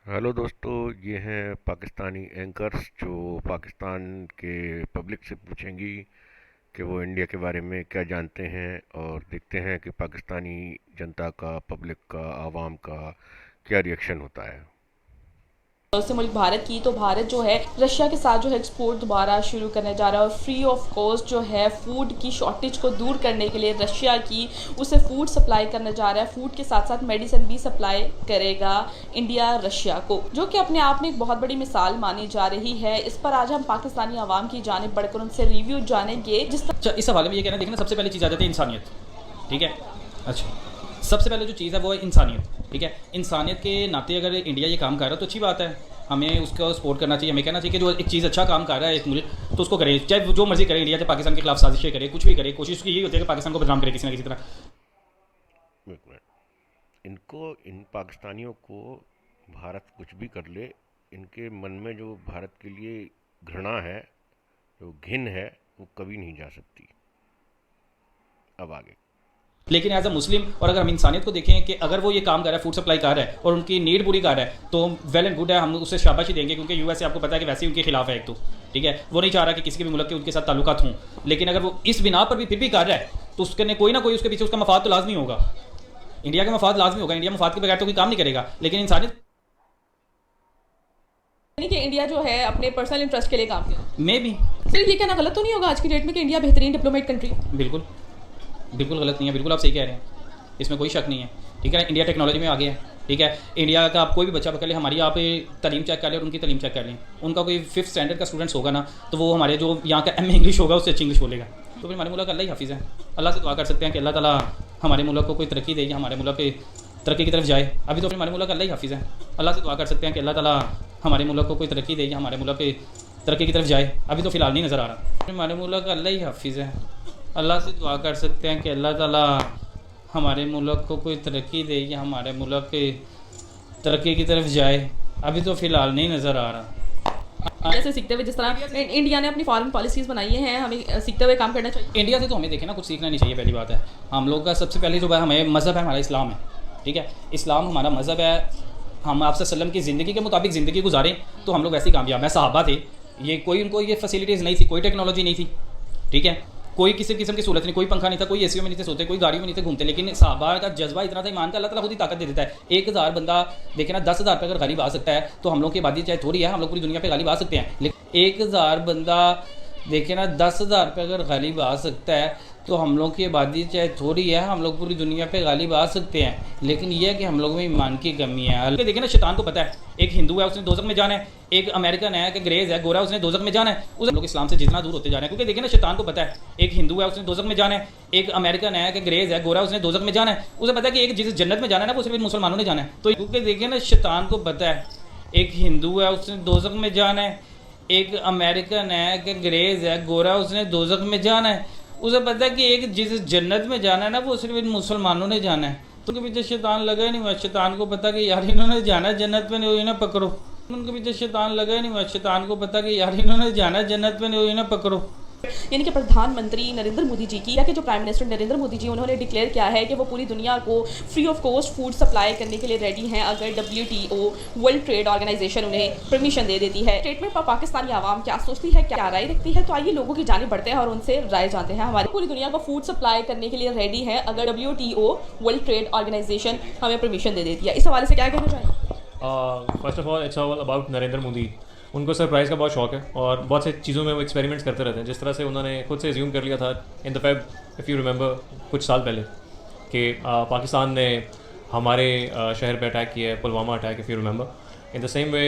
Hello दोस्तों, ये हैं पाकिस्तानी एंकर्स जो पाकिस्तान के पब्लिक से पूछेंगी कि वो इंडिया के बारे में क्या जानते हैं, और देखते हैं कि पाकिस्तानी जनता का, पब्लिक का, आवाम का क्या रिएक्शन होता है। से मुल्क भारत की, तो भारत जो है रशिया के साथ जो है एक्सपोर्ट दोबारा शुरू करने जा रहा है और फ्री ऑफ कॉस्ट जो है फूड की शॉर्टेज को दूर करने के लिए रशिया की उसे फूड सप्लाई करने जा रहा है। फूड के साथ साथ मेडिसिन भी सप्लाई करेगा इंडिया रशिया को, जो कि अपने आप में एक बहुत बड़ी मिसाल मानी जा रही है। इस पर आज हम पाकिस्तानी आवाम की जानिब बढ़कर उनसे रिव्यू जानेंगे। अच्छा, इस हवाले में ये कहना, देखिए ना, सबसे पहले चीज़ आ जाती है इंसानियत। ठीक है। अच्छा, सबसे पहले जो चीज़ है वो है इंसानियत। ठीक है। इंसानियत के नाते अगर इंडिया ये काम कर रहा है तो अच्छी बात है, हमें उसको सपोर्ट करना चाहिए। हमें कहना चाहिए कि जो एक चीज़ अच्छा काम कर रहा है एक मुल्क, तो उसको करे, चाहे वो जो मर्जी करे। इंडिया चाहे पाकिस्तान के खिलाफ साजिशें करे, कुछ भी करे, कोशिश उसकी यही होती है कि पाकिस्तान को बदनाम करे किसी ना किसी तरह। एक मिनट। इन पाकिस्तानियों को भारत कुछ भी कर ले, इनके मन में जो भारत के लिए घृणा है, जो घिन है, वो कभी नहीं जा सकती। अब आगे। लेकिन एज अ मुस्लिम, और अगर हम इंसानियत को देखें कि अगर वो ये काम कर रहा है, फूड सप्लाई कर रहा है और उनकी नीड पूरी कर रहा है, तो वेल एंड गुड है, हम उसे शाबाशी देंगे। क्योंकि यूएसए आपको पता है कि वैसे ही उनके खिलाफ है एक तो। ठीक है, वो नहीं चाह रहा कि किसी के भी मुल्क के उनके साथ ताल्लुकात हों। लेकिन अगर वो इस बिना पर भी फिर भी कर रहा है, तो उसके कोई ना कोई उसके पीछे उसका मफाद तो लाजमी होगा। इंडिया का मफाद लाजमी होगा। इंडिया मफाद के बगैर तो कोई काम नहीं करेगा। लेकिन इंसानियत यानी कि इंडिया जो है अपने पर्सनल इंटरेस्ट के लिए काम करे। में भी सिर्फ ये कहना गलत तो नहीं होगा आज की डेट में कि इंडिया बेहतरीन डिप्लोमेट कंट्री? बिल्कुल बिल्कुल गलत नहीं है। बिल्कुल आप सही कह रहे हैं, इसमें कोई शक नहीं है। ठीक है ना, इंडिया टेक्नोलॉजी में आगे है। ठीक है, इंडिया का आप कोई भी बच्चा पकड़ ले, हमारी आप तालीम चेक कर ले और उनकी तालीम चेक कर लें। उनका कोई फिफ्थ स्टैंडर्ड का स्टूडेंट्स होगा ना, तो वो हमारे जो यहाँ का एम इंग्लिश होगा उससे अच्छी इंग्लिश बोलेगा। तो फिर हमारे मुल्क अल्लाह ही हाफिज़ है। अल्लाह से दुआ कर सकते हैं कि अल्लाह ताला हमारे मुल्क को कोई तरक्की दे, या हमारे मुल्क की तरक्की की तरफ जाए। अभी तो फिर हमारे मुल्क अल्लाह ही हाफिज़ है। अल्लाह से दुआ कर सकते हैं कि अल्लाह ताला हमारे मुल्क को कोई तरक्की दे, या हमारे मुल्क की तरक्की की तरफ जाए। अभी तो फ़िलहाल नहीं नज़र आ रहा। हमारे मुल्क अल्लाह ही हाफिज़ है। अल्लाह से दुआ कर सकते हैं कि अल्लाह ताला हमारे मुल्क को कोई तरक्की दे, या हमारे मुल्क की तरक्की की तरफ जाए। अभी तो फ़िलहाल नहीं नज़र आ रहा। जैसे सीखते हुए, जिस तरह इंडिया ने अपनी फॉरेन पॉलिसीज बनाई हैं, हमें सीखते हुए काम करना चाहिए। इंडिया से तो हमें देखे ना कुछ सीखना नहीं चाहिए। पहली बात है, हम लोग का सबसे पहले जो है, हमें मज़हब है, हमारा इस्लाम है। ठीक है, इस्लाम हमारा मज़हब है। हम आपसे सल्लम की ज़िंदगी के मुताबिक ज़िंदगी गुजारें तो हम लोग वैसे ही कामयाब हैं। सहाबा थे, ये कोई उनको ये फैसिलिटीज़ नहीं थी, कोई टेक्नोलॉजी नहीं थी। ठीक है, कोई किसी किस्म की सहूलत नहीं, कोई पंखा नहीं था, कोई एसीओ में नहीं थे सोते, कोई गाड़ियों में नहीं थे घूमते। लेकिन सहाबा का जज्बा इतना था, ईमान का, अल्लाह ताला खुद ही ताकत दे देता है। 1,000 बंदा देखे ना, 10,000 पे अगर गालिब आ सकता है, तो हम लोग की आबादी चाहे थोड़ी है, हम लोग पूरी दुनिया पे गालिब आ सकते हैं। लेकिन 1,000 बंदा देखे ना, 10,000 पे अगर गालिब आ सकता है, तो हम लोग की आबादी चाहे थोड़ी है, हम लोग पूरी दुनिया पे गालिब आ सकते हैं। लेकिन यह है कि हम लोग में ईमान की कमी है। देखिए ना, शैतान को पता है, एक हिंदू है उसने दोजख में जाना है, एक अमेरिकन है कि ग्रेज है, गोरा, उसने दोजख में जाना है। उस लोग इस्लाम से जितना दूर होते जा रहे हैं। क्योंकि देखिए ना, शैतान को पता है, एक हिंदू है उसने दोजख में जाना है, एक अमेरिकन है कि ग्रेज है, गोरा, उसने दोजख में जाना है। उसे पता है कि एक जिस जन्नत में जाना है ना, वो सिर्फ मुसलमानों ने जाना है। तो क्योंकि देखिए ना, शैतान को पता है, एक हिंदू है उसने दोजख में जाना है, एक अमेरिकन है कि ग्रेज है, गोरा, उसने दोजख में जाना है। उसे पता है कि एक जिस जन्नत में जाना है ना, वो सिर्फ इन मुसलमानों ने जाना है। तो उनके पीछे शैतान लगा ही नहीं हुआ। शैतान को पता कि यार इन्होंने जाना है जन्नत में, नहीं इन्हें पकड़ो। उनके पीछे शैतान लगा ही नहीं हुआ। शैतान को पता कि यार इन्होंने जाना है जन्नत में, नहीं इन्हें पकड़ो। यानी कि प्रधानमंत्री नरेंद्र मोदी जी की, या कि जो प्राइम मिनिस्टर नरेंद्र मोदी जी, उन्होंने डिक्लेयर किया है कि वो पूरी दुनिया को free of cost food supply करने के लिए रेडी हैं अगर WTO वर्ल्ड ट्रेड ऑर्गेनाइजेशन उन्हें परमिशन दे देती है। स्टेटमेंट पर पाकिस्तानी आवाम क्या सोचती है, क्या राय रखती है, तो आइए लोगों की जाने बढ़ते हैं और उनसे राय जानते हैं। हमारी पूरी दुनिया को फूड सप्लाई करने के लिए रेडी है अगर WTO वर्ल्ड ट्रेड ऑर्गेनाइजेशन हमें परमिशन दे देती है। इस हवाले से क्या कहना चाहिए? First of all it's all about Narendra Modi. उनको सरप्राइज़ का बहुत शौक है और बहुत से चीज़ों में वो एक्सपेरिमेंट्स करते रहते हैं। जिस तरह से उन्होंने खुद से एज्यूम कर लिया था in the Feb, if you remember, कुछ साल पहले, कि पाकिस्तान ने हमारे शहर पे अटैक किया है, Pulwama attack, if you remember. In the same way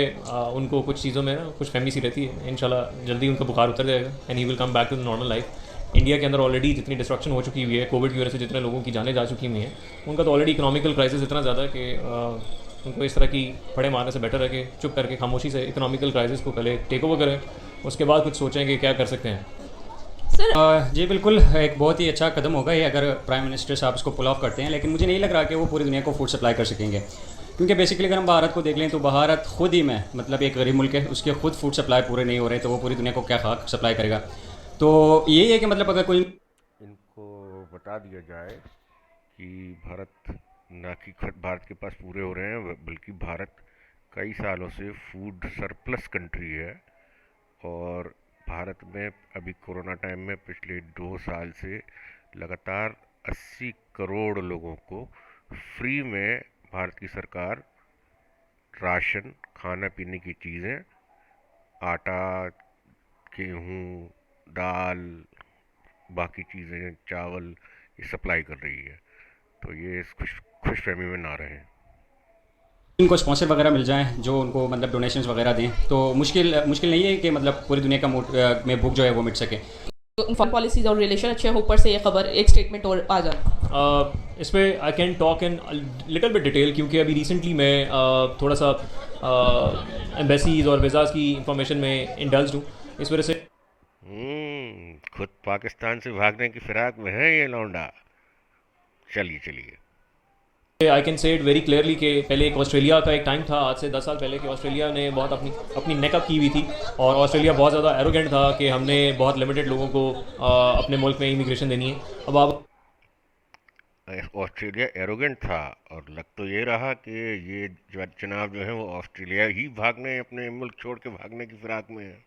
उनको कुछ चीज़ों में ना कुछ फहमी सी रहती है। इंशाल्लाह जल्दी उनका बुखार उतर जाएगा and he will come back to the normal life. India के अंदर ऑलरेडी जितनी डिस्ट्रक्शन हो चुकी हुई है, कोविड की वजह से जितने लोगों की जानें जा चुकी हुई हैं, उनका तो ऑलरेडी इकोनॉमिकल क्राइसिस इतना ज़्यादा है कि उनको इस तरह की फड़े मारने से बेटर है कि चुप करके खामोशी से इकोनॉमिकल क्राइसिस को पहले टेक ओवर करें, उसके बाद कुछ सोचें कि क्या कर सकते हैं। सर, जी बिल्कुल, एक बहुत ही अच्छा कदम होगा ये अगर प्राइम मिनिस्टर साहब इसको पुल ऑफ करते हैं। लेकिन मुझे नहीं लग रहा कि वो पूरी दुनिया को फूड सप्लाई कर सकेंगे, क्योंकि बेसिकली अगर हम भारत को देख लें तो भारत खुद ही में मतलब एक गरीब मुल्क है, उसके खुद फूड सप्लाई पूरे नहीं हो रहे, तो वो पूरी दुनिया को क्या खाक सप्लाई करेगा। तो यही है कि मतलब अगर कोई इनको बता दिया जाए कि भारत ना कि भारत के पास पूरे हो रहे हैं, बल्कि भारत कई सालों से फूड सरप्लस कंट्री है, और भारत में अभी कोरोना टाइम में पिछले 2 साल से लगातार 80 करोड़ लोगों को फ्री में भारत की सरकार राशन, खाना पीने की चीज़ें, आटा, गेहूँ, दाल, बाकी चीज़ें, चावल, ये सप्लाई कर रही है। तो ये इस खुशफहमी में ना रहें। इनको स्पॉन्सर वगैरह मिल जाएं जो उनको मतलब डोनेशंस वगैरह दें, तो मुश्किल मुश्किल नहीं है कि मतलब पूरी दुनिया का में भूख जो है वो मिट सके। फॉरेन पॉलिसीज और रिलेशन अच्छे हैं, ऊपर से ये खबर एक स्टेटमेंट और आ जाए। इस पर I can talk in little bit detail, क्योंकि अभी रिसेंटली मैं थोड़ा सा एम्बेसीज और वीज़ाज़ की इंफॉर्मेशन में इंडल्ज हूँ, इस वजह से। खुद पाकिस्तान से भागने की फिराक में है ये लौंडा। चलिए चलिए, I can say it very clearly कि पहले एक ऑस्ट्रेलिया का एक टाइम था, आज से 10 साल पहले, कि ऑस्ट्रेलिया ने बहुत अपनी नेकअप की हुई थी, और ऑस्ट्रेलिया बहुत ज़्यादा एरोगेंट था कि हमने बहुत लिमिटेड लोगों को अपने मुल्क में इमिग्रेशन देनी है। अब आप ऑस्ट्रेलिया एरोगेंट था, और लग तो ये रहा कि ये जनाब जो है वो ऑस्ट्रेलिया ही भागने, अपने मुल्क छोड़ के भागने की फिराक में है।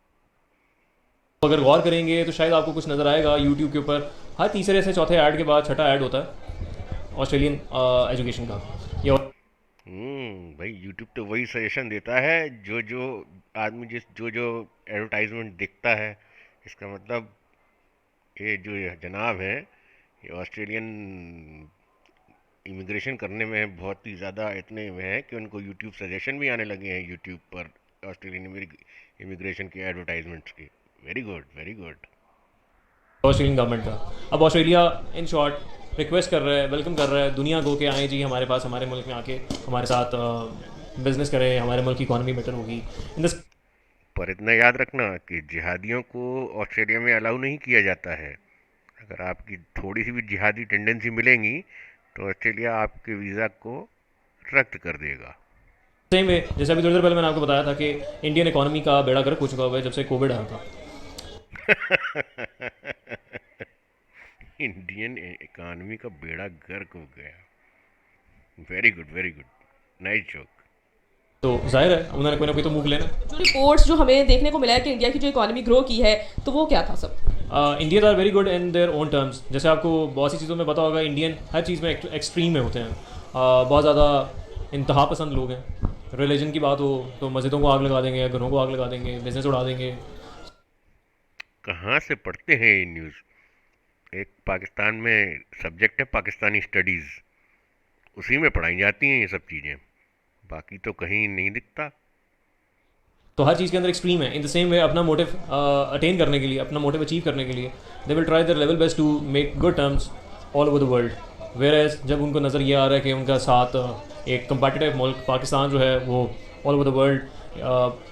अगर गौर करेंगे तो शायद आपको कुछ नज़र आएगा यूट्यूब के ऊपर, हर तीसरे से चौथे ऐड के बाद छठा ऐड होता है ऑस्ट्रेलियन एजुकेशन का। या भाई यूट्यूब तो वही सजेशन देता है जो आदमी जो एडवर्टाइजमेंट दिखता है। इसका मतलब ये जो जनाब हैं, ये ऑस्ट्रेलियन इमिग्रेशन करने में बहुत ही ज़्यादा इतने में है कि उनको यूट्यूब सजेशन भी आने लगे हैं यूट्यूब पर ऑस्ट्रेलियन इमिग्रेशन के एडवर्टाइजमेंट्स के। Very good, very good. Australian government का अब ऑस्ट्रेलिया इन शॉर्ट रिक्वेस्ट कर रहा है, वेलकम कर रहा है दुनिया को कि आए जी हमारे पास, हमारे मुल्क में आके हमारे साथ बिजनेस करें, हमारे मुल्क की इकॉनमी बेटर होगी इन दिस। पर इतना याद रखना कि जिहादियों को ऑस्ट्रेलिया में अलाउ नहीं किया जाता है। अगर आपकी थोड़ी सी भी जिहादी टेंडेंसी मिलेंगी तो ऑस्ट्रेलिया आपके वीज़ा को रद्द कर देगा। सेम वे जैसे अभी थोड़ी देर पहले मैंने आपको बताया था कि इंडियन इकॉनमी का बेड़ा गर्क हो चुका हुआ है जब से कोविड आया था। इंडियन इकॉनमी का बेड़ा गर्क हो गया। Very good, very good, nice joke. तो जाहिर है उन्होंने कोई ना कोई तो मूव लेना। जो रिपोर्ट्स जो हमें देखने को मिला है कि इंडिया की जो इकोनॉमी ग्रो की है, तो वो क्या था सब? Indian are very good in their own terms. जैसे आपको बहुत सी चीज़ों में पता होगा, इंडियन हर चीज़ में एक्सट्रीम में होते हैं। बहुत ज़्यादा इंतहा पसंद लोग हैं। रिलीजन की बात हो तो मस्जिदों को आग लगा देंगे, घरों को आग लगा देंगे, बिजनेस उड़ा देंगे। कहाँ से पढ़ते हैं ये न्यूज़? एक पाकिस्तान में सब्जेक्ट है पाकिस्तानी स्टडीज़, उसी में पढ़ाई जाती हैं ये सब चीज़ें, बाकी तो कहीं नहीं दिखता। तो हर चीज़ के अंदर एक्सट्रीम है। इन द सेम वे अपना मोटिव अटेन करने के लिए, अपना मोटिव अचीव करने के लिए they will try their level best to make good terms all over the world. Whereas जब उनको नज़र ये आ रहा है कि उनका साथ एक कंपेटिटिव मुल्क पाकिस्तान जो है वो all over the world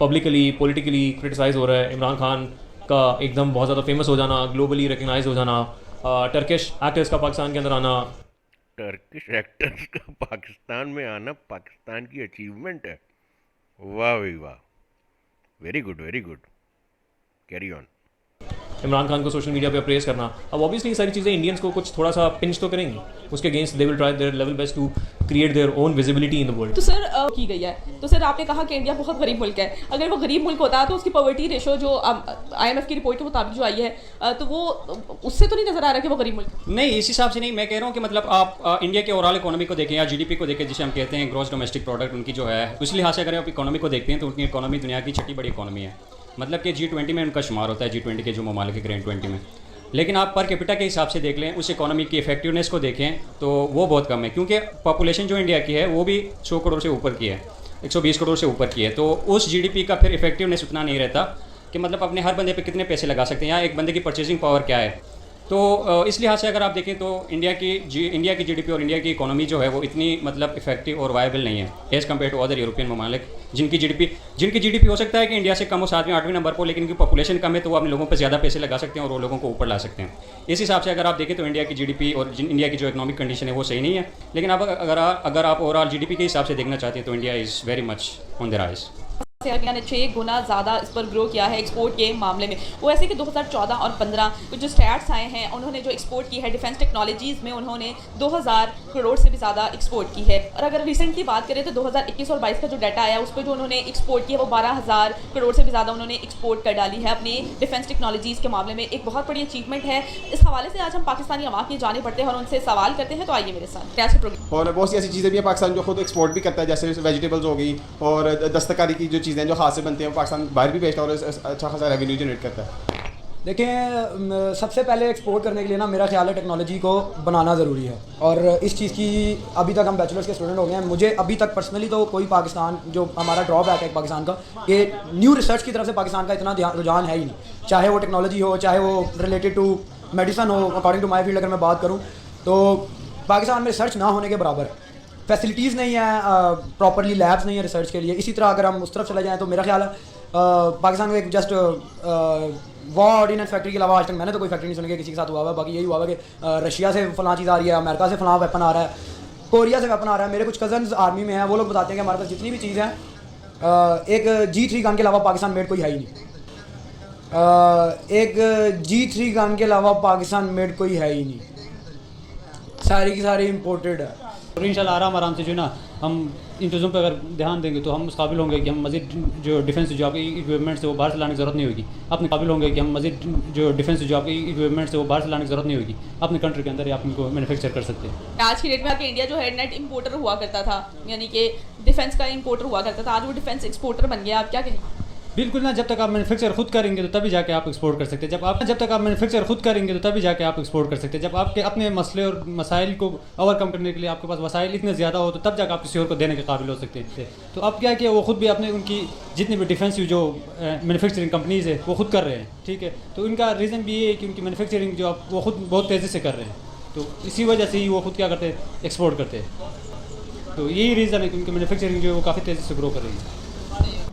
publicly politically criticise हो रहा है। इमरान खान का एकदम बहुत ज़्यादा फेमस हो जाना, ग्लोबली रिकगनाइज हो जाना, टर्किश एक्टर्स का पाकिस्तान के अंदर आना। टर्किश एक्टर्स का पाकिस्तान में आना पाकिस्तान की अचीवमेंट है। वाह भाई वाह, very good, very good, carry on. Imran Khan को सोशल मीडिया पे अप्रेस करना। अब ऑब्वियसली ये सारी चीज़ें इंडियंस को कुछ थोड़ा सा पिंच तो करेंगी, उसके against they will try their level best to create their own visibility in the world. तो सर की गई है, तो सर आपने कहा कि इंडिया बहुत गरीब मुल्क है। अगर वो गरीब मुल्क होता तो उसकी पॉवर्टी रेशो जो IMF की रिपोर्ट के मुताबिक जो आई है, तो वो उससे तो नहीं नजर आ रहा कि वो गरीब मुल्क? नहीं, इस हिसाब से नहीं। मैं कह रहा हूँ कि मतलब आप इंडिया के ओवरऑल इकोनॉमी को देखें या GDP को देखें, जिसे हम कहते हैं ग्रॉस डोमेस्टिक प्रोडक्ट उनकी जो है, उस लिहाज से अगर आप इकोनॉमी को देखते हैं तो उनकी इकोनॉमी दुनिया की छठी बड़ी इकोनॉमी है। मतलब कि G20 में उनका शुमार होता है, G20 के जो ममालिक ग्रैंड 20 में। लेकिन आप पर कैपिटा के हिसाब से देख लें, उस इकोनॉमी की इफेक्टिवनेस को देखें तो वो बहुत कम है, क्योंकि पॉपुलेशन जो इंडिया की है वो भी 100 करोड़ से ऊपर की है, 120 करोड़ से ऊपर की है। तो उस GDP का फिर इफेक्टिवनेस उतना नहीं रहता कि मतलब अपने हर बंदे पे कितने पैसे लगा सकते हैं या एक बंदे की परचेजिंग पावर क्या है। तो इस लिहाज से अगर आप देखें तो इंडिया की GDP और इंडिया की इकोनॉमी जो है वो इतनी मतलब इफेक्टिव और वायबल नहीं है as compare to other European ममालिक, जिनकी GDP हो सकता है कि इंडिया से कम हो, 7वें 8वें नंबर पर, लेकिन उनकी पॉपुलेशन कम है तो वो अपने लोगों पर ज़्यादा पैसे लगा सकते हैं और वो लोगों को ऊपर ला सकते हैं। इस हिसाब से अगर आप देखें तो इंडिया की GDP और इंडिया की जो इकोनॉमिक कंडीशन है वो सही नहीं है। लेकिन अब अगर आप ओवरऑल GDP के हिसाब से देखना चाहते हैं तो India is very much on the rise. India ने 6 गुना ज़्यादा इस पर ग्रो किया है एक्सपोर्ट के मामले में। वो ऐसे कि 2014 और 15 कुछ जो स्टैट्स आए हैं, उन्होंने जो एक्सपोर्ट की है डिफेंस टेक्नोलॉजीज़ में, उन्होंने 2000 करोड़ से भी ज़्यादा एक्सपोर्ट की है। और अगर रिसेंट की बात करें तो 2021 और 22 का जो डाटा आया उस पर जो उन्होंने एक्सपोर्ट किया वो 12,000 करोड़ से भी ज़्यादा उन्होंने एक्सपोर्ट कर डाली है अपनी डिफेंस टेक्नोलॉजीज़ के मामले में। एक बहुत बड़ी अचीवमेंट है। इस हवाले से आज हम पाकिस्तानी अवाम की जाने पड़ते हैं और उनसे सवाल करते हैं। तो आइए मेरे साथ आज के प्रोग्राम। और बहुत सी ऐसी चीज़ें भी हैं पाकिस्तान जो खुद एक्सपोर्ट भी करता है, जैसे वेजिटेबल्स हो गई और दस्तकारी की जो चीज़ें जो हाथ से बनती हैं पाकिस्तान बाहर भी बेचता है और अच्छा खासा रेवेन्यू जनरेट करता है। देखें, सबसे पहले एक्सपोर्ट करने के लिए ना मेरा ख्याल है टेक्नोलॉजी को बनाना ज़रूरी है। और इस चीज़ की अभी तक हम बैचलर्स के स्टूडेंट हो गए हैं। मुझे अभी तक पर्सनली तो कोई पाकिस्तान जो हमारा ड्रॉबैक है पाकिस्तान का, कि न्यू रिसर्च की तरफ से पाकिस्तान का इतना रुझान है ही नहीं, चाहे वो टेक्नोलॉजी हो, चाहे वो रिलेटेड टू मेडिसन हो। अकॉर्डिंग टू माई फील्ड अगर मैं बात करूँ तो पाकिस्तान में रिसर्च ना होने के बराबर है। फैसिलिटीज़ नहीं है, प्रॉपरली लैब्स नहीं है रिसर्च के लिए। इसी तरह अगर हम उस तरफ चले जाएँ तो मेरा ख्याल है पाकिस्तान में एक जस्ट वॉर ऑर्डिनेंस फैक्ट्री के अलावा आज तक मैंने तो कोई फैक्ट्री नहीं सुनी कि किसी के साथ हुआ है। बाकी यही हुआ है कि रशिया से फलां चीज़ आ रही है, अमेरिका से फलां वेपन आ रहा है, कोरिया से वेपन आ रहा है। मेरे कुछ कज़न्स आर्मी में हैं, वो लोग बताते हैं कि हमारे पास जितनी भी चीज़ है, एक G3 गन के अलावा पाकिस्तान मेड कोई है ही नहीं। एक G3 गन के अलावा पाकिस्तान मेड कोई है ही नहीं, सारी की सारी इम्पोर्टेड है। और इंशाल्लाह आराम से जो है ना हम इन चीज़ों पर अगर ध्यान देंगे तो हम उस काबिल होंगे कि हम मज़ीद जो डिफेंस जो आपकी इक्विपमेंट्स है वो बाहर से लाने की ज़रूरत नहीं होगी। अपने काबिल होंगे कि हम मज़ीद जो डिफेंस जो आपकी इक्विपमेंट्स है वो बाहर से लाने की ज़रूरत नहीं होगी। अपने कंट्री के अंदर ही आप इनको मैन्युफैक्चर कर सकते हैं। आज की डेट में आके इंडिया जो है नेट इंपोर्टर हुआ करता था, यानी कि डिफेंस का इंपोर्टर हुआ करता था, आज वो डिफेंस एक्सपोर्टर बन गया। आप क्या कहेंगे? बिल्कुल ना, जब तक आप मैन्युफैक्चर खुद करेंगे तो तभी जाके आप एक्सपोर्ट कर सकते हैं। जब तक आप मैन्युफैक्चर खुद करेंगे तो तभी जाके आप एक्सपोर्ट कर सकते हैं। जब आपके अपने मसले और मसाइल को ओवरकम करने के लिए आपके पास वसाइल इतने ज़्यादा हो तो तब जाकर आप किसी और को देने के काबिल हो सकते हैं। तो अब क्या किया, वो खुद भी अपने उनकी जितनी भी डिफेंसिव जो मैन्युफैक्चरिंग कंपनीज़ है वो खुद कर रहे हैं, ठीक है। तो इनका रीज़न भी ये है कि उनकी मैन्युफैक्चरिंग जो वो खुद बहुत तेज़ी से कर रहे हैं, तो इसी वजह से ही वो खुद क्या करते हैं, एक्सपोर्ट करते हैं। तो यही रीज़न है कि उनकी मैन्युफैक्चरिंग जो है वो काफ़ी तेज़ी से ग्रो कर रही है।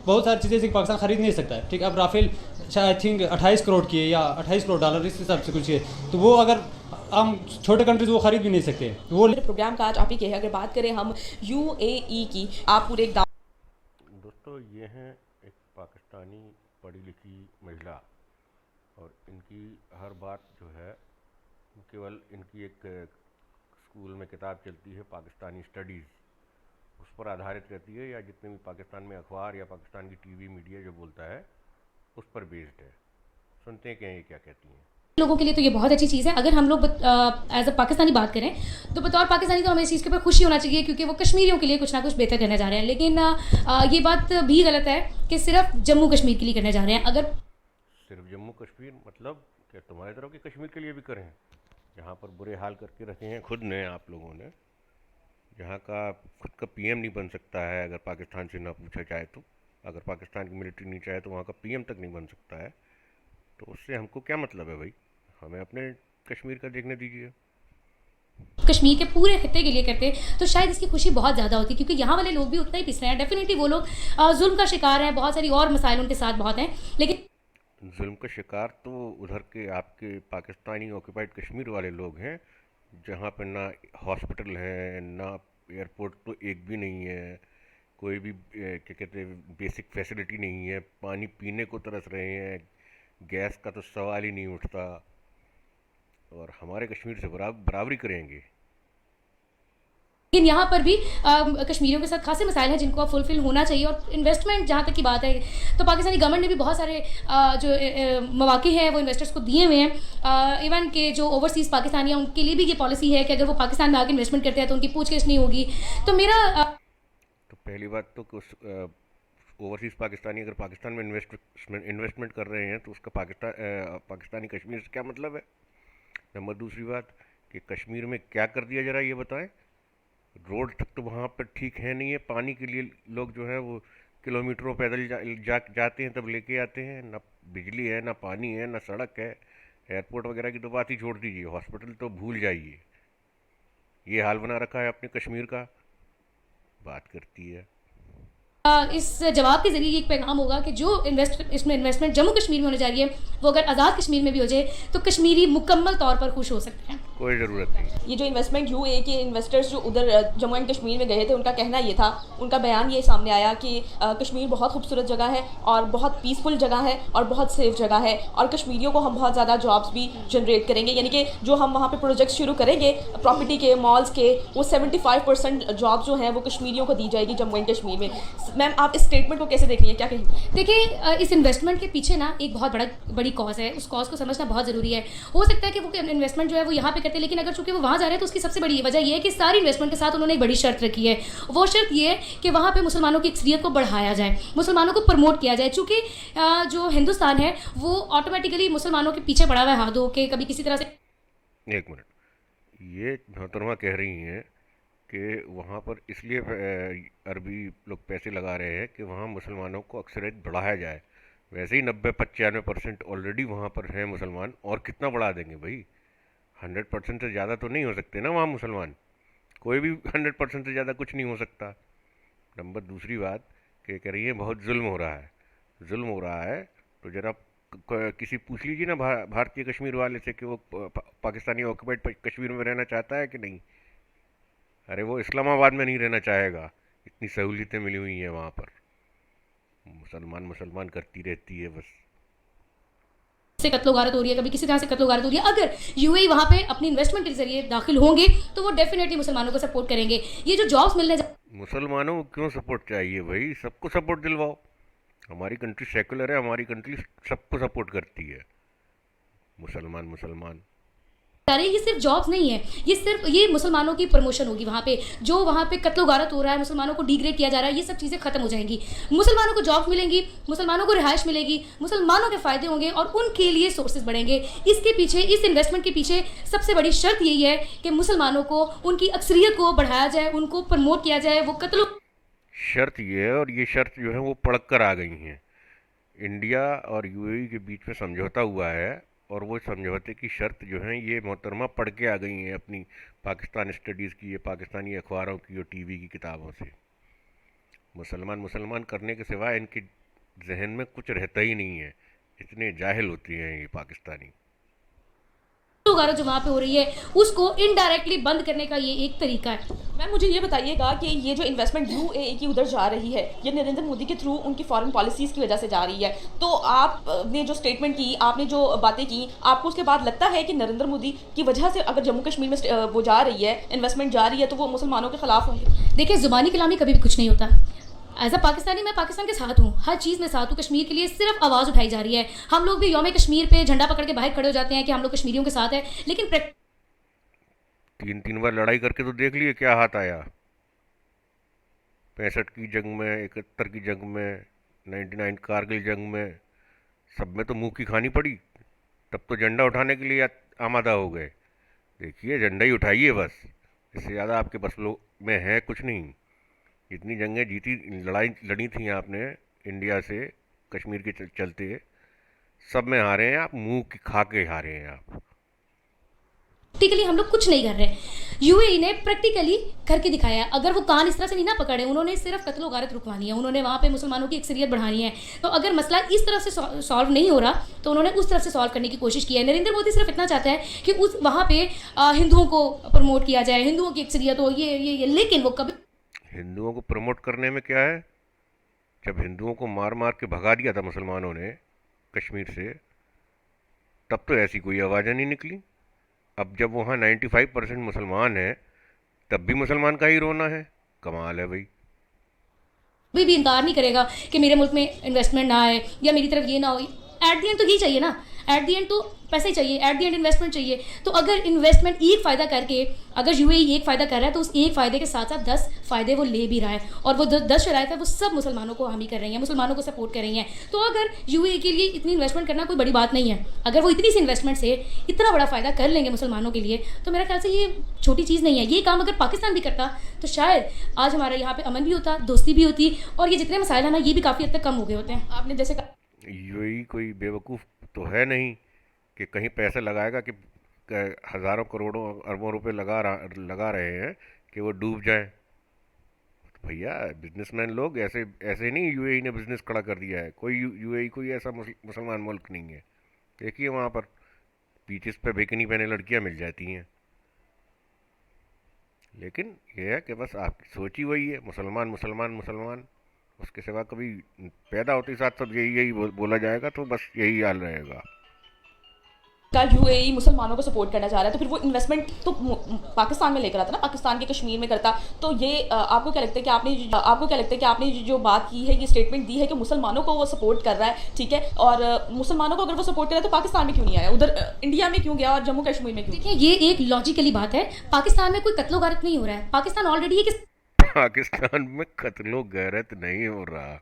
बहुत सारी चीज़ें पाकिस्तान ख़रीद नहीं सकता है, ठीक है। अब राफेल शायद आई थिंक 28 करोड़ की है या 28 करोड़ डॉलर इस हिसाब से कुछ है, तो वो अगर हम छोटे कंट्रीज वो ख़रीद भी नहीं सकते। वो प्रोग्राम का आज आप ही के है। अगर बात करें हम UAE की, आप पूरे एक दोस्तों ये हैं एक पाकिस्तानी पढ़ी लिखी महिला, और इनकी हर बात जो है केवल इनकी एक स्कूल में किताब चलती है पाकिस्तानी स्टडीज़, उस पर आधारित रहती है, या जितने भी पाकिस्तान में अखबार या पाकिस्तान की टीवी मीडिया जो बोलता है उस पर बेस्ड है। सुनते हैं कि ये क्या कहती हैं। लोगों के लिए तो ये बहुत अच्छी चीज़ है। अगर हम लोग एज अ पाकिस्तानी बात करें तो बतौर पाकिस्तानी तो हमें इस चीज़ के ऊपर खुशी होना चाहिए, क्योंकि वो कश्मीरियों के लिए कुछ ना कुछ बेहतर करने जा रहे हैं। लेकिन ये बात भी गलत है कि सिर्फ जम्मू कश्मीर के लिए करने जा रहे हैं। अगर सिर्फ जम्मू कश्मीर मतलब क्या तुम्हारी तरफ के कश्मीर के लिए भी करें, जहाँ पर बुरे हाल करके रखे हैं खुद ने आप लोगों ने, जहाँ का खुद का PM नहीं बन सकता है अगर पाकिस्तान से ना पूछा जाए तो, अगर पाकिस्तान की मिलिट्री नहीं चाहे तो वहाँ का PM तक नहीं बन सकता है, तो उससे हमको क्या मतलब है भाई, हमें अपने कश्मीर का देखने दीजिए। कश्मीर के पूरे खित्ते के लिए करते तो शायद इसकी खुशी बहुत ज़्यादा होती, क्योंकि यहाँ वाले लोग भी उतना ही पिस रहे हैं। डेफिनेटली वो लोग जुल्म का शिकार हैं, बहुत सारी और मसाइल उनके साथ बहुत हैं, लेकिन जुल्म का शिकार तो उधर के आपके पाकिस्तानी ऑक्यूपाइड कश्मीर वाले लोग हैं, जहाँ पर ना हॉस्पिटल है ना एयरपोर्ट तो एक भी नहीं है, कोई भी क्या कहते हैं बेसिक फैसिलिटी नहीं है, पानी पीने को तरस रहे हैं, गैस का तो सवाल ही नहीं उठता, और हमारे कश्मीर से बराबरी करेंगे। लेकिन यहाँ पर भी कश्मीरियों के साथ खासे मसाइल हैं जिनको अब फुलफिल होना चाहिए। और इन्वेस्टमेंट जहाँ तक की बात है तो पाकिस्तानी गवर्नमेंट ने भी बहुत सारे जो मौके हैं वो इन्वेस्टर्स को दिए हुए हैं। इवन के जो ओवरसीज़ पाकिस्तानी हैं उनके लिए भी ये पॉलिसी है कि अगर वो पाकिस्तान में आके इन्वेस्टमेंट करते हैं तो उनकी पूछगिछ नहीं होगी। तो मेरा तो पहली बात तो ओवरसीज़ पाकिस्तानी अगर पाकिस्तान में इन्वेस्टमेंट कर रहे हैं तो उसका पाकिस्तानी कश्मीर से क्या मतलब है। नंबर दूसरी बात कि कश्मीर में क्या कर दिया जरा ये बताएं। रोड तक तो वहाँ पर ठीक है नहीं है, पानी के लिए लोग जो है वो किलोमीटरों पैदल जाते हैं तब लेके आते हैं, ना बिजली है ना पानी है ना सड़क है, एयरपोर्ट वगैरह की तो बात ही छोड़ दीजिए, हॉस्पिटल तो भूल जाइए। ये हाल बना रखा है अपने कश्मीर का, बात करती है। इस जवाब के जरिए एक पैगाम होगा कि जो इसमें इन्वेस्टमेंट जम्मू कश्मीर में होने जा रही है वो अगर आज़ाद कश्मीर में भी हो जाए तो कश्मीरी मुकम्मल तौर पर खुश हो सकते हैं। कोई ज़रूरत नहीं। ये जो इन्वेस्टमेंट यूएई के इन्वेस्टर्स जो उधर जम्मू एंड कश्मीर में गए थे, उनका कहना ये था, उनका बयान ये सामने आया कि कश्मीर बहुत खूबसूरत जगह है और बहुत पीसफुल जगह है और बहुत सेफ जगह है, और कश्मीरियों को हम बहुत ज़्यादा जॉब्स भी जनरेट करेंगे, यानी कि जो हम वहाँ पे प्रोजेक्ट्स शुरू करेंगे प्रॉपर्टी के, मॉल्स के, वो 75% जॉब जो हैं वो कश्मीरियों को दी जाएगी जम्मू एंड कश्मीर में। मैम, आप इस स्टेटमेंट को कैसे देख रही हैं, क्या कहेंगी? देखिए, इस इन्वेस्टमेंट के पीछे ना एक बहुत बड़ी कॉज है, उस कॉज को समझना बहुत ज़रूरी है। हो सकता है कि वो इन्वेस्टमेंट जो है वो यहाँ पे करते हैं, लेकिन अगर चूंकि वो वहाँ जा रहे हैं तो उसकी सबसे बड़ी वजह ये है कि सारी इन्वेस्टमेंट के साथ उन्होंने एक बड़ी शर्त रखी है। वो शर्त ये है कि वहाँ पे मुसलमानों की अक्सरियत को बढ़ाया जाए, मुसलमानों को प्रमोट किया जाए, चूँकि जो हिंदुस्तान है वो ऑटोमेटिकली मुसलमानों के पीछे पड़ा हुआ है हाथ धो के, कभी किसी तरह से। एक मिनट, ये मोहतरमा कह रही हैं कि वहाँ पर इसलिए अरबी लोग पैसे लगा रहे हैं कि वहाँ मुसलमानों को अक्सरियत बढ़ाया जाए। वैसे ही 90-95% ऑलरेडी वहाँ पर हैं मुसलमान, और कितना बढ़ा देंगे भाई? 100% से ज़्यादा तो नहीं हो सकते ना वहाँ मुसलमान, कोई भी 100% से ज़्यादा कुछ नहीं हो सकता। नंबर दूसरी बात कि कह रही है बहुत जुल्म हो रहा है। जुल्म हो रहा है तो ज़रा किसी पूछ लीजिए ना भारतीय कश्मीर वाले से कि वो पाकिस्तानी ऑक्युपाइड कश्मीर में रहना चाहता है कि नहीं। अरे वो इस्लामाबाद में नहीं रहना चाहेगा, इतनी सहूलियतें मिली हुई हैं वहाँ पर। मुसलमान करती रहती है बस। से कत्लो-गारत हो रही है, कभी किसी तरह से कत्लो-गारत हो रही है। अगर यूएई वहाँ पे अपनी इन्वेस्टमेंट के जरिए दाखिल होंगे तो वो डेफिनेटली मुसलमानों को सपोर्ट करेंगे। ये जो जॉब्स मिलने मुसलमानों को क्यों सपोर्ट चाहिए भाई? सबको सपोर्ट दिलवाओ। हमारी कंट्री सेकुलर है, हमारी कंट्री सबको सपोर्ट करती है। मुसलमान जा रही है, ये सिर्फ जॉब्स नहीं है, ये मुसलमानों की प्रमोशन होगी। वहाँ पे जो वहाँ पे कत्लो-गारत हो रहा है, मुसलमानों को डिग्रेड किया जा रहा है, ये सब चीज़ें खत्म हो जाएंगी। मुसलमानों को जॉब्स मिलेंगी, मुसलमानों को रिहाइश मिलेगी, मुसलमानों के फ़ायदे होंगे और उनके लिए सोर्सेज बढ़ेंगे। इसके पीछे, इस इन्वेस्टमेंट के पीछे सबसे बड़ी शर्त यही है कि मुसलमानों को, उनकी अक्सरियत को बढ़ाया जाए, उनको प्रमोट किया जाए। वो कत्लो शर्त ये है, और ये शर्त जो है वो पड़क कर आ गई हैं। इंडिया और यूएई के बीच में समझौता हुआ है, और वो समझौते की शर्त जो है ये मोहतरमा पढ़ के आ गई हैं अपनी पाकिस्तान स्टडीज़ की, ये पाकिस्तानी अखबारों की और टीवी की किताबों से। मुसलमान करने के सिवाय इनके जहन में कुछ रहता ही नहीं है, इतने जाहिल होती हैं ये पाकिस्तानी। कत्लो-गारत जो वहाँ पे हो रही है उसको इनडायरेक्टली बंद करने का ये एक तरीका है। मैम, मुझे ये बताइएगा कि ये जो इन्वेस्टमेंट यूएई की उधर जा रही है, ये नरेंद्र मोदी के थ्रू उनकी फॉरेन पॉलिसीज़ की वजह से जा रही है, तो आपने जो स्टेटमेंट की, आपने जो बातें की, आपको उसके बाद लगता है कि नरेंद्र मोदी की वजह से अगर जम्मू कश्मीर में वो जा रही है, इन्वेस्टमेंट जा रही है, तो वो मुसलमानों के खिलाफ होंगे? देखिए, ज़ुबानी कलामी कभी भी कुछ नहीं होता। एज अ पाकिस्तानी मैं पाकिस्तान के साथ हूँ, हर चीज़ में साथ हूँ। कश्मीर के लिए सिर्फ आवाज़ उठाई जा रही है। हम लोग भी यौम कश्मीर पे झंडा पकड़ के बाहर खड़े हो जाते हैं कि हम लोग कश्मीरियों के साथ हैं, लेकिन 3 बार लड़ाई करके तो देख लिए क्या हाथ आया। 65 की जंग में, 71 की जंग में, 99 कारगिल जंग में, सब में तो मुंह की खानी पड़ी। तब तो झंडा उठाने के लिए आमादा हो गए। देखिए, झंडा ही उठाइए बस, इससे ज़्यादा आपके बस में है कुछ नहीं। जितनी जंगें जीती, लड़ी थी आपने इंडिया से कश्मीर के चलते, सब में हारे हैं आप, मुंह की खा के हारे हैं आप। प्रैक्टिकली हम लोग कुछ नहीं कर रहे। यूएई ने प्रैक्टिकली करके दिखाया है। अगर वो कान इस तरह से नहीं ना पकड़े, उन्होंने सिर्फ कत्लो-गारत रुकवानी है, उन्होंने वहाँ पे मुसलमानों की अक्सरियत बढ़ानी है। तो अगर मसला इस तरह से सॉल्व नहीं हो रहा तो उन्होंने उस तरफ से सॉल्व करने की कोशिश की है। नरेंद्र मोदी सिर्फ इतना चाहता है कि उस वहाँ पे हिंदुओं को प्रमोट किया जाए, हिंदुओं की अक्सरियत हो, ये, लेकिन वो कभी हिंदुओं को प्रमोट करने में क्या है? जब हिंदुओं को मार मार के भगा दिया था मुसलमानों ने कश्मीर से, तब तो ऐसी कोई आवाज़ नहीं निकली। अब जब वहाँ 95% मुसलमान हैं, तब भी मुसलमान का ही रोना है। कमाल है भाई। भी इनकार नहीं करेगा कि मेरे मुल्क में इन्वेस्टमेंट ना आए या मेरी तरफ ये ना हो। एट दी एंड तो यही चाहिए ना, एट दी एंड तो पैसे चाहिए, एट दी एंड इन्वेस्टमेंट चाहिए। तो अगर इन्वेस्टमेंट एक फ़ायदा करके, अगर यूएई एक फ़ायदा कर रहा है तो उस एक फ़ायदे के साथ साथ 10 फ़ायदे वो ले भी रहा है, और वो 10 शराइत है वो सब मुसलमानों को हामी कर रही हैं, मुसलमानों को सपोर्ट कर रही हैं। तो अगर यूएई के लिए इतनी इन्वेस्टमेंट करना कोई बड़ी बात नहीं है, अगर वो इतनी सी इन्वेस्टमेंट से इतना बड़ा फ़ायदा कर लेंगे मुसलमानों के लिए, तो मेरे ख्याल से ये छोटी चीज़ नहीं है। ये काम अगर पाकिस्तान भी करता तो शायद आज हमारे यहाँ पर अमन भी होता, दोस्ती भी होती, और ये जितने मसाइल हैं ना, ये भी काफ़ी हद तक कम हो गए होते हैं। आपने जैसे यूएई कोई बेवकूफ़ तो है नहीं कि कहीं पैसे लगाएगा कि हज़ारों करोड़ों अरबों रुपए लगा रहे हैं कि वो डूब जाएं। तो भैया, बिजनेसमैन लोग ऐसे नहीं यूएई ने बिज़नेस खड़ा कर दिया है। कोई यूएई कोई ऐसा मुसलमान मुल्क नहीं है। देखिए, वहाँ पर बीचेस पे बिकिनी पहने लड़कियाँ मिल जाती हैं। लेकिन यह है कि बस आपकी सोच ही वही है, मुसलमान मुसलमान मुसलमान, उसके सिवा कभी पैदा होते ही साथ सब यही यही बोला जाएगा, तो बस यही हाल रहेगा। का यूएई मुसलमानों को सपोर्ट करना चाह रहा है, तो फिर वो इन्वेस्टमेंट तो पाकिस्तान में लेकर आता ना, पाकिस्तान के कश्मीर में करता। तो ये आपको क्या लगता है कि आपने जो बात की है, ये स्टेटमेंट दी है कि मुसलमानों को वो सपोर्ट कर रहा है, ठीक है, और मुसलमानों को अगर वो सपोर्ट कर रहा है तो पाकिस्तान में क्यों नहीं आया, उधर इंडिया में क्यों गया और जम्मू कश्मीर में क्यों? देखिए ये एक लॉजिकली बात है, पाकिस्तान में कोई कत्लो गारत नहीं हो रहा है, पाकिस्तान ऑलरेडी एक पाकिस्तान में कत्लो गैरत नहीं हो रहा।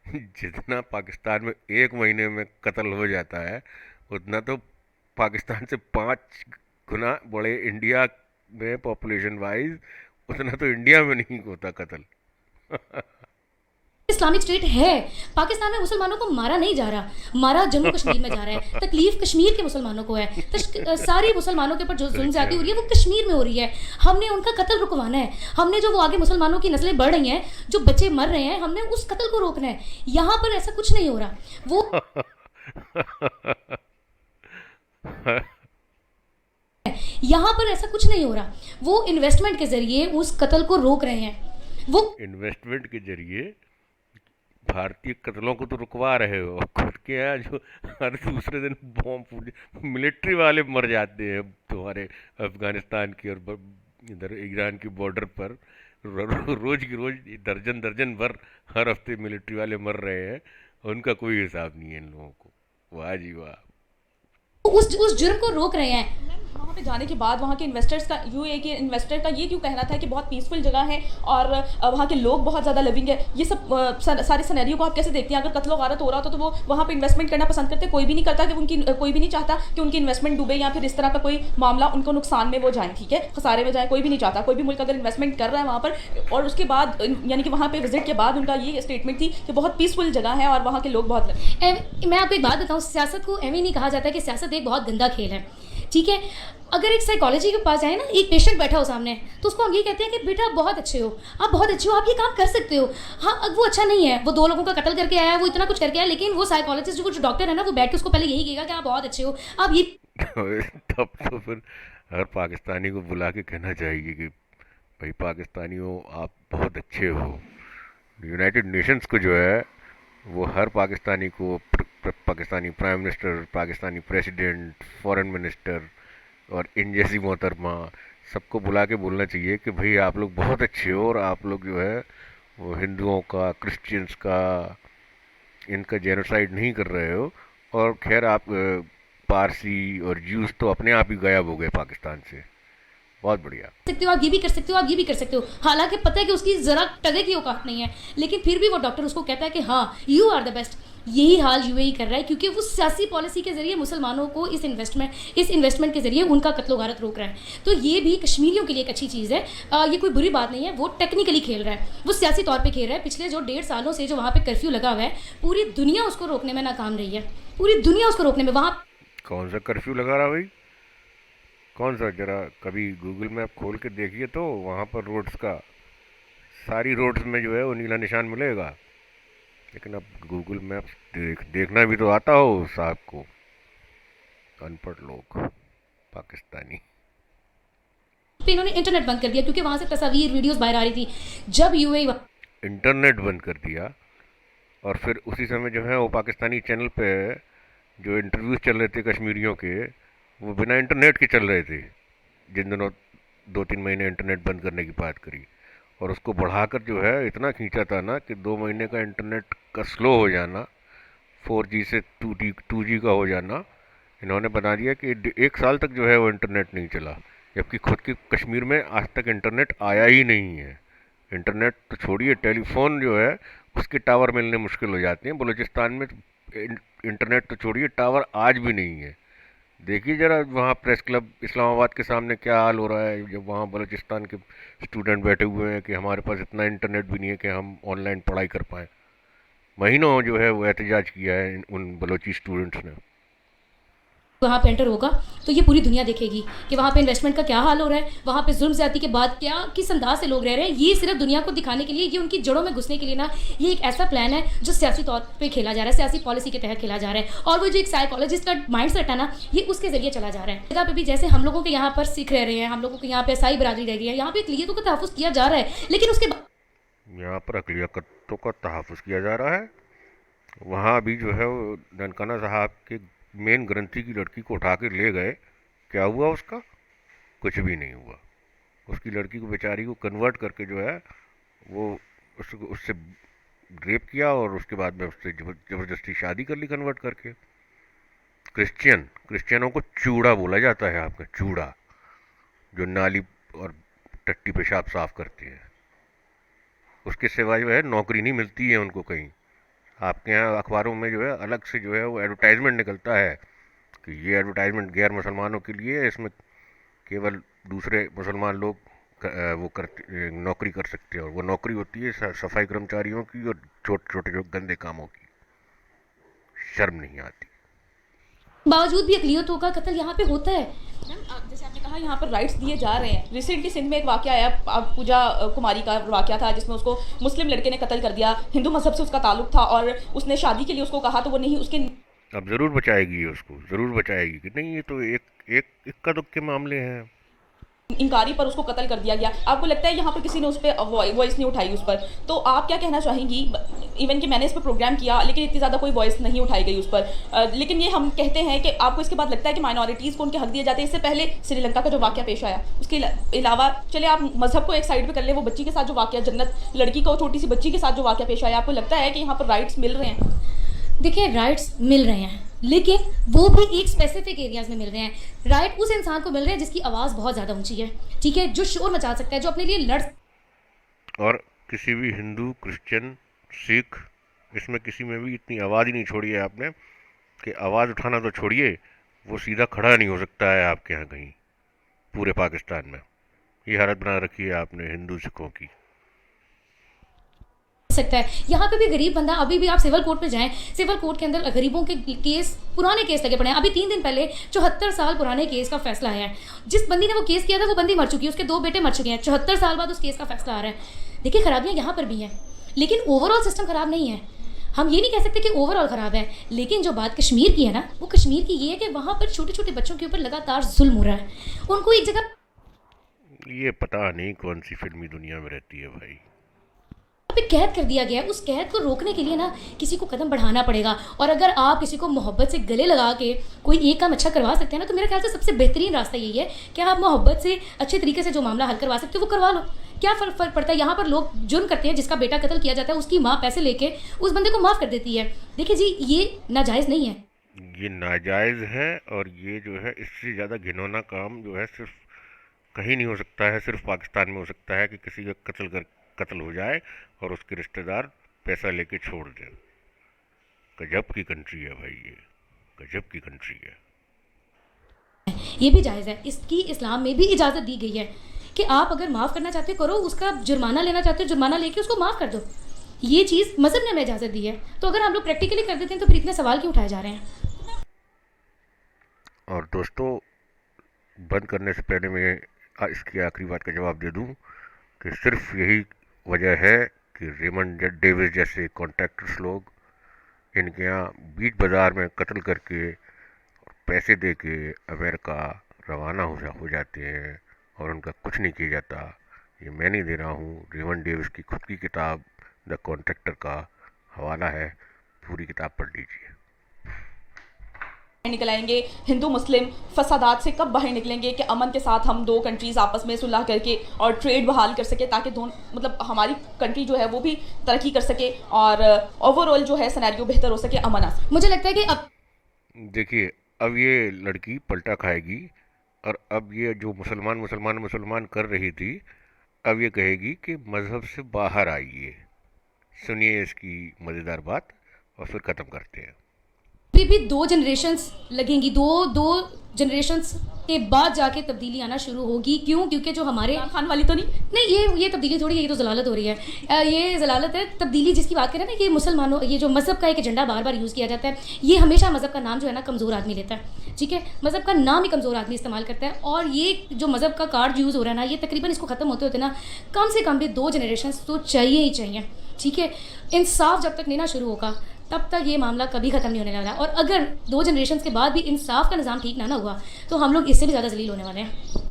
जितना पाकिस्तान में एक महीने में कत्ल हो जाता है, उतना तो पाकिस्तान से 5 गुना बड़े इंडिया में पॉपुलेशन वाइज, उतना तो इंडिया में नहीं होता कत्ल। इस्लामिक स्टेट है। पाकिस्तान में मुसलमानों को मारा नहीं जा रहा, मारा जम्मू कश्मीर में जा रहा है। तकलीफ कश्मीर के मुसलमानों को है, तो सारी मुसलमानों के ऊपर जो जुल्म ज्यादती हो रही है वो कश्मीर में हो रही है। हमने उनका कत्ल रुकवाना है, हमने जो वो आगे मुसलमानों की नस्लें बढ़ रही हैं, जो बच्चे मर रहे हैं, हमने उस कत्ल को रोकना है। यहाँ पर ऐसा कुछ नहीं हो रहा, वो यहाँ पर ऐसा कुछ नहीं हो रहा, वो इन्वेस्टमेंट के जरिए उस कत्ल को रोक रहे हैं। वो इन्वेस्टमेंट के जरिए भारतीय कत्लों को तो रुकवा रहे हो, खुद के यहाँ जो हर दूसरे दिन बॉम्ब मिलिट्री वाले मर जाते हैं तुम्हारे अफगानिस्तान की और इधर ईरान की बॉर्डर पर, रोज की रोज दर्जन दर्जन भर हर हफ्ते मिलिट्री वाले मर रहे हैं, उनका कोई हिसाब नहीं है इन लोगों को। वाह जी वाह। उस जुर्म को रोक रहे हैं। वहाँ पे जाने के बाद वहाँ के इन्वेस्टर्स का, यूएई के इन्वेस्टर का ये क्यों कहना था कि बहुत पीसफुल जगह है और वहाँ के लोग बहुत ज़्यादा लिविंग है? ये सब सारे सिनेरियो को आप कैसे देखते हैं? अगर कत्लो गारत हो रहा होता तो वो वहाँ पे इन्वेस्टमेंट करना पसंद करते? कोई भी नहीं करता कि कोई भी नहीं चाहता कि उनकी इन्वेस्टमेंट डूबे या फिर इस तरह का कोई मामला उनको नुकसान में वो जाए, ठीक है, खसारे में जाए, कोई भी नहीं चाहता। कोई भी मुल्क अगर इन्वेस्टमेंट कर रहा है वहाँ पर और उसके बाद यानी कि वहाँ पे विजिट के बाद उनका ये स्टेटमेंट थी कि बहुत पीसफुल जगह है और वहाँ के लोग बहुत। मैं आपको एक बात बताऊँ, सियासत को एवं नहीं कहा जाता कि सियासत एक बहुत गंदा खेल है, ठीक है। अगर एक साइकोलॉजी के पास जाए ना, एक पेशेंट बैठा हो सामने, तो उसको हम ये कहते हैं कि बेटा बहुत अच्छे हो, आप बहुत अच्छे हो, आप ये काम कर सकते हो। हाँ, अब वो अच्छा नहीं है, वो 2 लोगों का कत्ल करके आया है, वो इतना कुछ करके आया, लेकिन वो साइकोलॉजिस्ट जो डॉक्टर है ना, वो बैठ के उसको पहले यही कहेगा कि आप बहुत अच्छे हो, आप ये तब तो फिर हर पाकिस्तानी को बुला के कहना चाहिए कि भाई पाकिस्तानियों आप बहुत अच्छे हो। यूनाइटेड नेशंस को जो है वो हर पाकिस्तानी को, Pakistani prime minister, Pakistani president, foreign minister और इन जैसी मोहतरमा, सबको बुला के बोलना चाहिए कि भाई आप लोग बहुत अच्छे हो और आप लोग जो है वो हिंदुओं का, क्रिश्चियंस का, इनका जेनोसाइड नहीं कर रहे हो। और खैर आप पारसी और जूस तो अपने आप ही गायब हो गए पाकिस्तान से। बहुत बढ़िया। सकते हो, आप ये भी कर सकते हो, आप ये भी कर सकते हो। हालांकि पता है कि उसकी जरा टगे की औकात नहीं है, लेकिन फिर भी वो डॉक्टर उसको कहता है कि हाँ यू आर द बेस्ट। यही हाल यूएई कर रहा है, क्योंकि वो सियासी पॉलिसी के जरिए मुसलमानों को इस इन्वेस्टमेंट के जरिए उनका कत्लो गारत रोक रहा है। तो ये भी कश्मीरियों के लिए एक अच्छी चीज़ है, ये कोई बुरी बात नहीं है। वो टेक्निकली खेल रहा है, वो सियासी तौर पे खेल रहा है। पिछले जो 1.5 सालों से जो वहाँ पे कर्फ्यू लगा हुआ है, पूरी दुनिया उसको रोकने में नाकाम रही है, पूरी दुनिया उसको रोकने में। वहाँ कौन सा कर्फ्यू लगा रहा भाई, कौन सा? जरा कभी गूगल मैप खोल के देखिए तो वहाँ पर रोड्स का, सारी रोड्स में जो है वो नीला निशान मिलेगा। लेकिन अब गूगल मैप्स देखना भी तो आता हो साहब को, अनपढ़ लोग पाकिस्तानी। इन्होंने इंटरनेट बंद कर दिया, क्योंकि वहाँ से तस्वीर वीडियोस बाहर आ रही थी। जब यूएई इंटरनेट बंद कर दिया और फिर उसी समय जो है वो पाकिस्तानी चैनल पे जो इंटरव्यूज़ चल रहे थे कश्मीरियों के, वो बिना इंटरनेट के चल रहे थे। जिन दिनों 2-3 महीने इंटरनेट बंद करने की बात करी, और उसको बढ़ाकर जो है इतना खींचा था ना कि 2 महीने का इंटरनेट का स्लो हो जाना, 4G से 2G का हो जाना, इन्होंने बता दिया कि 1 साल तक जो है वो इंटरनेट नहीं चला। जबकि खुद के कश्मीर में आज तक इंटरनेट आया ही नहीं है। इंटरनेट तो छोड़िए, टेलीफोन जो है उसके टावर मिलने मुश्किल हो जाते हैं। बलूचिस्तान में इंटरनेट तो छोड़िए, टावर आज भी नहीं है। देखिए ज़रा वहाँ प्रेस क्लब इस्लामाबाद के सामने क्या हाल हो रहा है, जब वहाँ बलूचिस्तान के स्टूडेंट बैठे हुए हैं कि हमारे पास इतना इंटरनेट भी नहीं है कि हम ऑनलाइन पढ़ाई कर पाएँ। महीनों जो है वो एहतजाज किया है उन बलोची स्टूडेंट्स ने। वहाँ पे एंटर होगा तो ये पूरी दुनिया देखेगी कि वहाँ पे इन्वेस्टमेंट का क्या हाल हो रहा है, वहाँ पे जुल्म ज़्यादती के बाद क्या किस अंदाज से लोग रह रहे हैं। ये सिर्फ दुनिया को दिखाने के लिए, ये उनकी जड़ों में घुसने के लिए ना, ये एक ऐसा प्लान है जो सियासी तौर पे खेला जा रहा है, सियासी पॉलिसी के तहत खेला जा रहा है। और वो जो एक साइकोलॉजिस्ट का माइंड सेट है ना, ये उसके जरिए चला जा रहा है। जगह पे भी जैसे हम लोगों के यहाँ पर सिख रह रहे हैं, हम लोगों के यहाँ पे ईसाई बरादरी रह रही है, यहाँ पे अक़लियतों का तहफ़्फ़ुज़ किया जा रहा है, लेकिन उसके यहाँ पर अक़लियतों का तहफ़्फ़ुज़ किया जा रहा है। वहाँ भी जो है वो ननकाना साहब के मेन ग्रंथी की लड़की को उठा के ले गए, क्या हुआ उसका? कुछ भी नहीं हुआ। उसकी लड़की को बेचारी को कन्वर्ट करके जो है वो उससे रेप किया और उसके बाद में उससे ज़बरदस्ती शादी कर ली कन्वर्ट करके। क्रिश्चियनों को चूड़ा बोला जाता है, आपका चूड़ा, जो नाली और टट्टी पेशाब साफ करते हैं। उसके सिवा जो है नौकरी नहीं मिलती है उनको कहीं। आपके यहाँ अखबारों में जो है अलग से जो है वो एडवर्टाइजमेंट निकलता है कि ये एडवर्टाइजमेंट गैर मुसलमानों के लिए है, इसमें केवल दूसरे मुसलमान लोग वो करते नौकरी कर सकते हैं, और वो नौकरी होती है सफाई कर्मचारियों की और छोटे छोटे जो गंदे कामों की। शर्म नहीं आती। बावजूद भी अक़लियतों का कत्ल यहाँ पे होता है। मैम जैसे आपने कहा यहाँ पर राइट्स दिए जा रहे हैं। रिसेंटली सिंध में एक वाक़या आया, पूजा कुमारी का वाक़या था, जिसमें उसको मुस्लिम लड़के ने कत्ल कर दिया। हिंदू मज़हब से उसका ताल्लुक था और उसने शादी के लिए उसको कहा तो वो नहीं, उसके अब ज़रूर बचाएगी, उसको ज़रूर बचाएगी कि नहीं। ये तो एक इक्का दुक्के मामले हैं। इंकारी पर उसको कत्ल कर दिया गया। आपको लगता है यहाँ पर किसी ने उस पर वॉइस नहीं उठाई उस पर? तो आप क्या कहना चाहेंगी? इवन कि मैंने इस पर प्रोग्राम किया लेकिन इतनी ज़्यादा कोई वॉइस नहीं उठाई गई उस पर। लेकिन ये हम कहते हैं कि आपको इसके बाद लगता है कि माइनॉरिटीज़ को उनके हक दिए जाते हैं। इससे पहले श्रीलंका का जो वाक़या पेश आया, उसके अलावा चले आप मज़हब को एक साइड पर कर ले, वो बच्ची के साथ जो वाक़या, जन्नत लड़की को, छोटी सी बच्ची के साथ जो वाक़या पेश आया, आपको लगता है कि यहाँ पर राइट्स मिल रहे हैं? देखिए, राइट्स मिल रहे हैं लेकिन वो भी एक स्पेसिफिक एरियाज़ में मिल रहे हैं। राइट उस इंसान को मिल रहे हैं जिसकी आवाज़ बहुत ज़्यादा ऊंची है, ठीक है, जो शोर मचा सकता है, जो अपने लिए लड़। और किसी भी हिंदू, क्रिश्चियन, सिख, इसमें किसी में भी इतनी आवाज़ ही नहीं छोड़ी है आपने कि आवाज़ उठाना तो छोड़िए, वो सीधा खड़ा नहीं हो सकता है आपके यहाँ कहीं पूरे पाकिस्तान में। ये हालत बना रखी है आपने हिंदू सिखों की। सकता है यहाँ पे भी गरीब बंदा, अभी भी आप सिविल कोर्ट पे जाएं, सिविल कोर्ट के अंदर गरीबों के केस, पुराने केस लगे पड़े हैं। अभी 3 दिन पहले 74 साल पुराने केस का फैसला आया है। जिस बंदी ने वो केस किया था वो बंदी मर चुकी है, उसके 2 बेटे मर चुके हैं। 74 साल बाद उस केस का फैसला आ रहा है। देखिए, खराबियाँ यहाँ पर भी हैं लेकिन ओवरऑल सिस्टम ख़राब नहीं है। हम ये नहीं कह सकते कि ओवरऑल ख़राब है, लेकिन जो बात कश्मीर की है ना, वो कश्मीर की ये है कि वहाँ पर छोटे छोटे बच्चों के ऊपर लगातार जुल्म हो रहा है। उनको एक जगह, ये पता नहीं कौन सी फिल्मी दुनिया में रहती है भाई, पे कैद कर दिया गया है। उस कैद को रोकने के लिए ना किसी को कदम बढ़ाना पड़ेगा। और अगर आप किसी को मोहब्बत से गले लगा के कोई एक काम अच्छा करवा सकते हैं ना, तो मेरे ख्याल से सबसे बेहतरीन रास्ता यही है कि आप मोहब्बत से अच्छे तरीके से जो मामला हल करवा सकते हो वो करवा लो। क्या फ़र्क पड़ता है? यहाँ पर लोग जुर्म करते हैं, जिसका बेटा कत्ल किया जाता है, उसकी माँ पैसे लेके उस बंदे को माफ़ कर देती है। देखिए जी, ये नाजायज़ नहीं है, ये नाजायज़ है। और ये जो है इससे ज़्यादा घिनौना काम जो है सिर्फ कहीं नहीं हो सकता है, सिर्फ पाकिस्तान में हो सकता है कि किसी का कत्ल हो जाए और उसके रिश्तेदार पैसा लेके छोड़ दें। गजब की कंट्री है भाई, ये गजब की कंट्री है। ये भी जायज़ है। इसकी इस्लाम में भी इजाज़त दी गई है कि आप अगर माफ़ करना चाहते हो करो, उसका जुर्माना लेना चाहते हो जुर्माना लेके उसको माफ़ कर दो। ये चीज़ मज़हब ने हमें इजाज़त दी है। तो अगर हम लोग प्रैक्टिकली कर देते हैं तो फिर इतने सवाल क्यों उठाए जा रहे हैं? और दोस्तों, बंद करने से पहले मैं इसकी आखिरी बात का जवाब दे दूं कि सिर्फ यही वजह है कि रेमंड डेविस जैसे कॉन्ट्रैक्टर्स लोग इनके यहाँ बीच बाज़ार में कत्ल करके पैसे दे के अमेरिका रवाना हो जाते हैं और उनका कुछ नहीं किया जाता। ये मैं नहीं दे रहा हूँ, रेमंड डेविस की खुद की किताब द कॉन्ट्रैक्टर का हवाला है, पूरी किताब पढ़ लीजिए। निकल आएंगे हिंदू मुस्लिम फसादात से? कब बाहर निकलेंगे कि अमन के साथ हम 2 कंट्रीज आपस में सुलह करके और ट्रेड बहाल कर सके, ताकि दोनों मतलब हमारी कंट्री जो है वो भी तरक्की कर सके और ओवरऑल जो है सिनेरियो बेहतर हो सके, अमन आ सके? मुझे लगता है कि अब देखिए, अब ये लड़की पलटा खाएगी और अब ये जो मुसलमान कर रही थी, अब ये कहेगी कि मज़हब से बाहर आइए। सुनिए इसकी मज़ेदार बात और फिर ख़त्म करते हैं। अभी भी 2 जनरेशन्स लगेंगी, दो जनरेशन्स के बाद जाके तब्दीली आना शुरू होगी। क्यों? क्योंकि जो हमारे खान वाली तो नहीं, ये तब्दीली थोड़ी है, ये तो जलालत हो रही है। ये जलालत है। तब्दीली जिसकी बात करें ना, कि मुसलमानों, ये जो मज़हब का एक एजेंडा बार बार यूज़ किया जाता है, ये हमेशा मज़हब का नाम जो है ना कमज़ोर आदमी लेता है, ठीक है। मज़हब का नाम ही कमज़ोर आदमी इस्तेमाल करता है, और ये जो मज़हब का कार्ड यूज़ हो रहा है ना, ये तकरीबन इसको ख़त्म होते होते ना कम से कम भी 2 जनरेशन तो चाहिए ही चाहिए, ठीक है। इंसाफ जब तक नहीं ना शुरू होगा तब तक ये मामला कभी ख़त्म नहीं होने वाला। और अगर 2 जनरेशन के बाद भी इंसाफ का निज़ाम ठीक ना हुआ तो हम लोग इससे भी ज़्यादा जलील होने वाले हैं।